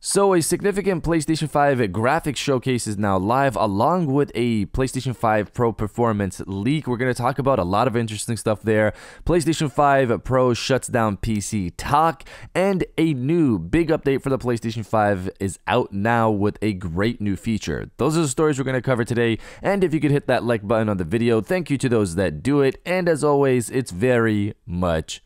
So a significant PlayStation 5 graphics showcase is now live, along with a PlayStation 5 Pro performance leak. We're going to talk about a lot of interesting stuff there. PlayStation 5 Pro shuts down PC talk, and a new big update for the PlayStation 5 is out now with a great new feature. Those are the stories we're going to cover today, and if you could hit that like button on the video, thank you to those that do it, and as always, it's very much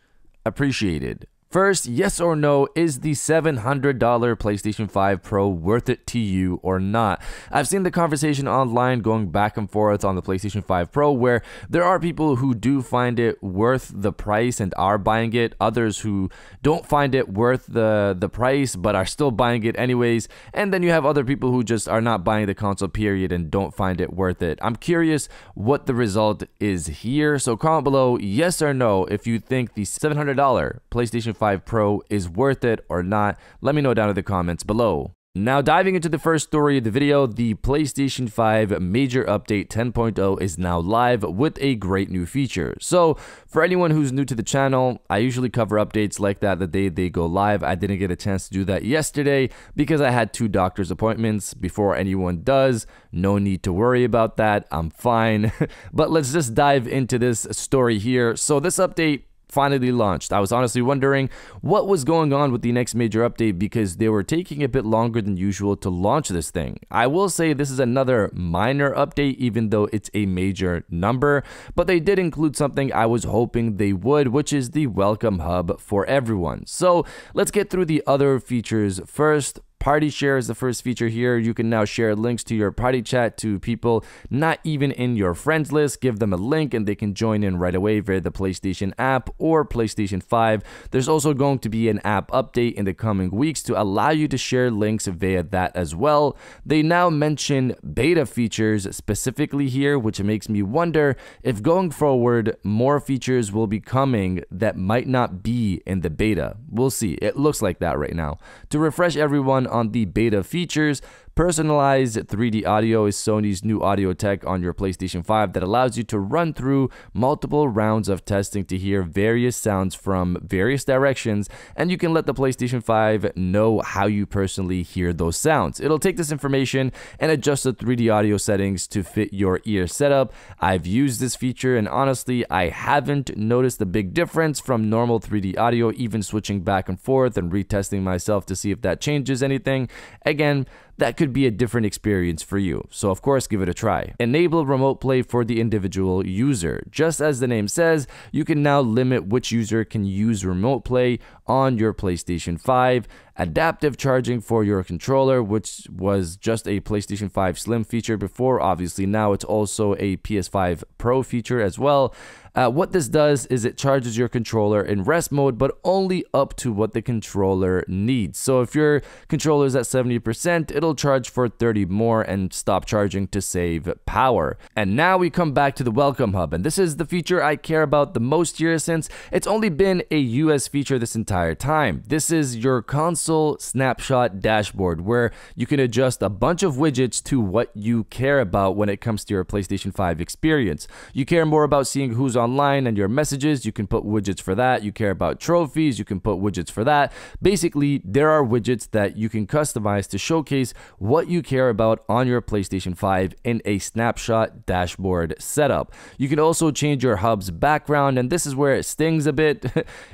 appreciated. First, yes or no, is the $700 PlayStation 5 Pro worth it to you or not? I've seen the conversation online going back and forth on the PlayStation 5 Pro where there are people who do find it worth the price and are buying it, others who don't find it worth the price but are still buying it anyways, and then you have other people who just are not buying the console period and don't find it worth it. I'm curious what the result is here, so comment below yes or no if you think the $700 PlayStation 5 Pro is worth it or not. Let me know down in the comments below. Now diving into the first story of the video, the PlayStation 5 Major Update 10.0 is now live with a great new feature. So for anyone who's new to the channel, I usually cover updates like that the day they go live. I didn't get a chance to do that yesterday because I had 2 doctor's appointments. Before anyone does, no need to worry about that. I'm fine. But let's just dive into this story here. So this update finally launched. I was honestly wondering what was going on with the next major update because they were taking a bit longer than usual to launch this thing. I will say this is another minor update even though it's a major number, but they did include something I was hoping they would, which is the welcome hub for everyone. So let's get through the other features first. Party share is the first feature here. You can now share links to your party chat to people not even in your friends list. Give them a link and they can join in right away via the PlayStation app or PlayStation 5. There's also going to be an app update in the coming weeks to allow you to share links via that as well. They now mention beta features specifically here, which makes me wonder if going forward more features will be coming that might not be in the beta. We'll see. It looks like that right now. To refresh everyone on the beta features, personalized 3D audio is Sony's new audio tech on your PlayStation 5 that allows you to run through multiple rounds of testing to hear various sounds from various directions, and you can let the PlayStation 5 know how you personally hear those sounds. It'll take this information and adjust the 3D audio settings to fit your ear setup. I've used this feature and honestly, I haven't noticed a big difference from normal 3D audio, even switching back and forth and retesting myself to see if that changes anything. Again, that could be a different experience for you, so of course give it a try. Enable remote play for the individual user. Just as the name says, you can now limit which user can use remote play on your PlayStation 5. Adaptive charging for your controller, which was just a PlayStation 5 Slim feature before. Obviously now it's also a PS5 Pro feature as well. What this does is it charges your controller in rest mode, but only up to what the controller needs. So if your controller is at 70%, it'll charge for 30 more and stop charging to save power. And now we come back to the welcome hub, and this is the feature I care about the most here since it's only been a US feature this entire time. This is your console snapshot dashboard where you can adjust a bunch of widgets to what you care about when it comes to your PlayStation 5 experience. You care more about seeing who's online and your messages, you can put widgets for that. You care about trophies, you can put widgets for that. Basically, there are widgets that you can customize to showcase what you care about on your PlayStation 5 in a snapshot dashboard setup. You can also change your hub's background, and this is where it stings a bit.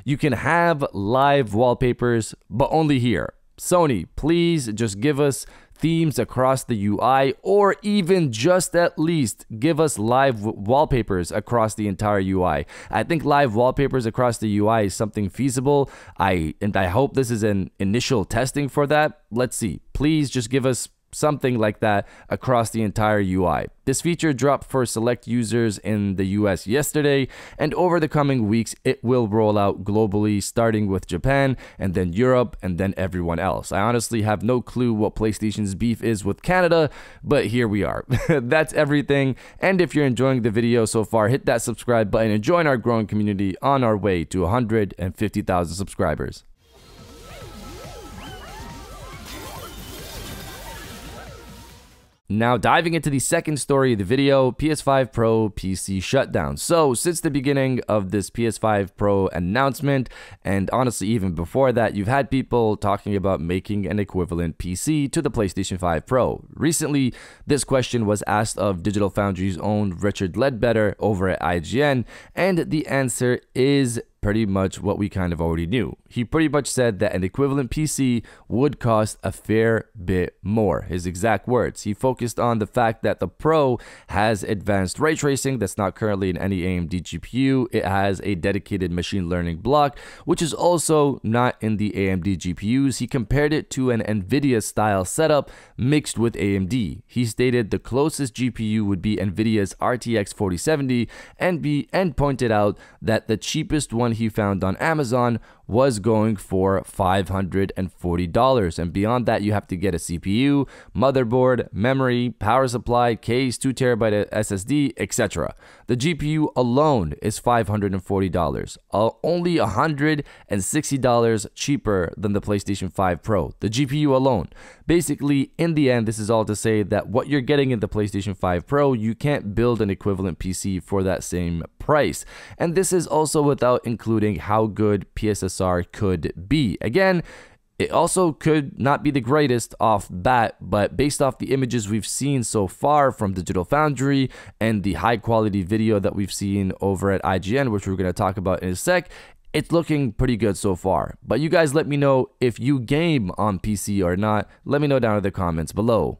You can have live wallpapers, but only here. Sony, please just give us themes across the UI, or even just at least give us live wallpapers across the entire UI. I think live wallpapers across the UI is something feasible. I hope this is an initial testing for that. Let's see. Please just give us something like that across the entire UI. This feature dropped for select users in the US yesterday, and over the coming weeks it will roll out globally, starting with Japan and then Europe and then everyone else. I honestly have no clue what PlayStation's beef is with Canada, but here we are. That's everything, and if you're enjoying the video so far, hit that subscribe button and join our growing community on our way to 150,000 subscribers. Now diving into the second story of the video, PS5 Pro PC Shutdown. So since the beginning of this PS5 Pro announcement, and honestly even before that, you've had people talking about making an equivalent PC to the PlayStation 5 Pro. Recently, this question was asked of Digital Foundry's own Richard Ledbetter over at IGN, and the answer is pretty much what we kind of already knew. He pretty much said that an equivalent PC would cost a fair bit more. His exact words. He focused on the fact that the Pro has advanced ray tracing that's not currently in any AMD GPU. It has a dedicated machine learning block, which is also not in the AMD GPUs. He compared it to an NVIDIA style setup mixed with AMD. He stated the closest GPU would be NVIDIA's RTX 4070 and pointed out that the cheapest one he found on Amazon was going for $540, and beyond that you have to get a CPU, motherboard, memory, power supply, case, 2TB SSD, etc. The GPU alone is $540, only $160 cheaper than the PlayStation 5 Pro. The GPU alone. Basically, in the end, this is all to say that what you're getting in the PlayStation 5 Pro, you can't build an equivalent PC for that same price. And this is also without including how good PSSR could be. Again, it also could not be the greatest off bat, but based off the images we've seen so far from Digital Foundry and the high quality video that we've seen over at IGN, which we're going to talk about in a sec, it's looking pretty good so far. But you guys let me know if you game on PC or not. Let me know down in the comments below.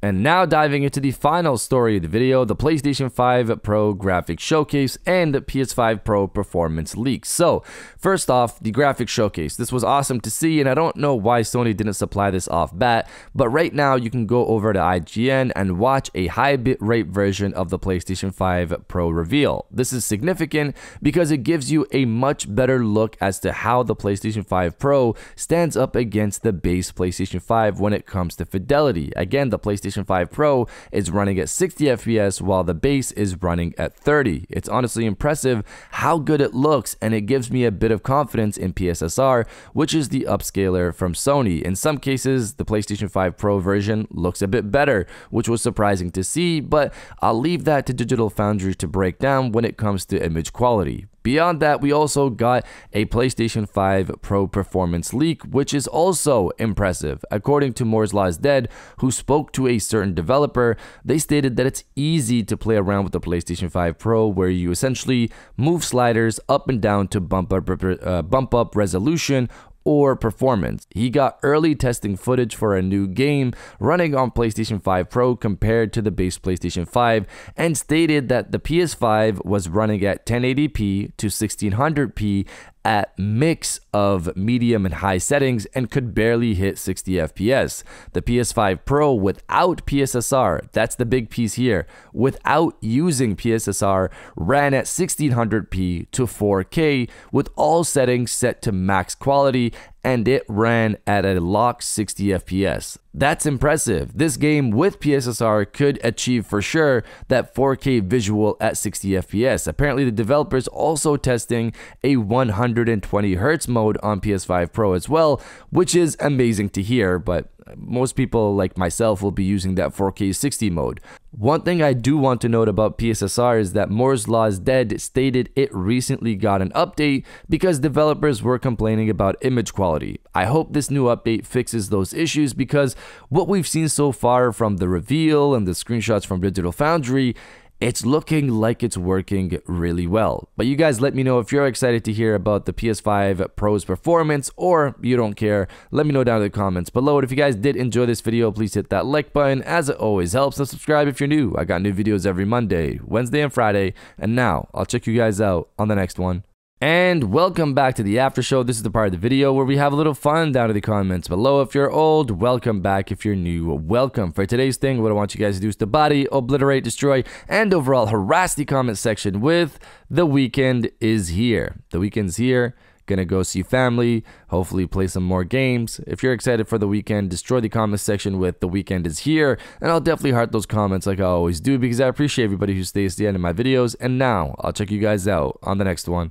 And now diving into the final story of the video, the PlayStation 5 Pro Graphics Showcase and the PS5 Pro Performance Leaks. So, first off, the Graphics Showcase. This was awesome to see, and I don't know why Sony didn't supply this off bat, but right now you can go over to IGN and watch a high bitrate version of the PlayStation 5 Pro Reveal. This is significant because it gives you a much better look as to how the PlayStation 5 Pro stands up against the base PlayStation 5 when it comes to fidelity. Again, the PlayStation 5 Pro is running at 60 FPS while the base is running at 30. It's honestly impressive how good it looks, and it gives me a bit of confidence in PSSR, which is the upscaler from Sony. In some cases, the PlayStation 5 Pro version looks a bit better, which was surprising to see, but I'll leave that to Digital Foundry to break down when it comes to image quality. Beyond that, we also got a PlayStation 5 Pro Performance leak, which is also impressive. According to Moore's Law is Dead, who spoke to a certain developer, they stated that it's easy to play around with the PlayStation 5 Pro, where you essentially move sliders up and down to bump up resolution or performance. He got early testing footage for a new game running on PlayStation 5 Pro compared to the base PlayStation 5 and stated that the PS5 was running at 1080p to 1600p at mix of medium and high settings and could barely hit 60 FPS. The PS5 Pro without PSSR, that's the big piece here, without using PSSR, ran at 1600p to 4K with all settings set to max quality, and it ran at a locked 60 FPS. That's impressive. This game with PSSR could achieve for sure that 4K visual at 60 FPS. Apparently the developer's also testing a 120 Hz mode on PS5 Pro as well, which is amazing to hear, but most people like myself will be using that 4K 60 mode. One thing I do want to note about PSSR is that Moore's Law is Dead stated it recently got an update because developers were complaining about image quality. I hope this new update fixes those issues because what we've seen so far from the reveal and the screenshots from Digital Foundry, it's looking like it's working really well. But you guys let me know if you're excited to hear about the PS5 Pro's performance or you don't care. Let me know down in the comments below. And if you guys did enjoy this video, please hit that like button as it always helps, and subscribe if you're new. I got new videos every Monday, Wednesday, and Friday. And now I'll check you guys out on the next one. And welcome back to the after show. This is the part of the video where we have a little fun down in the comments below. If you're old, welcome back. If you're new, welcome. For today's thing, what I want you guys to do is to body, obliterate, destroy, and overall harass the comment section with "The weekend is here." The weekend's here. Gonna go see family, hopefully play some more games. If you're excited for the weekend, destroy the comment section with "The weekend is here," and I'll definitely heart those comments like I always do because I appreciate everybody who stays to the end of my videos. And now I'll check you guys out on the next one.